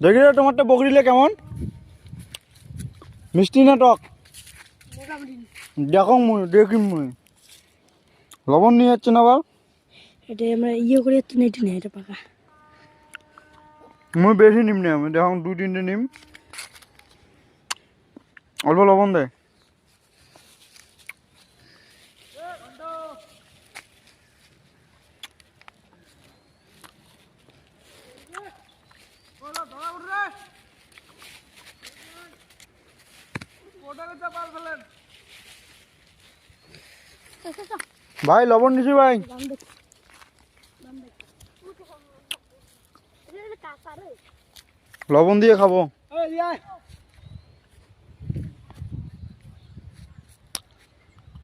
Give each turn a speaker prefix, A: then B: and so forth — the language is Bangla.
A: দেখি রে তোমারটা বকরিলে কেমন, মিষ্টি না টক? দেখো মুই দেখি মুই লবণ নিয়ে যাচ্ছে না আবার।
B: এটা আমরা ইয়ে করে তো নেই না, এটা পাকা।
A: মুই বেশি নিম না, আমি দেখো 2-3টে নিম, অল্প লবণ দেয়। ভাই লবণ নিছি ভাই। লবণ দিয়ে খাবো।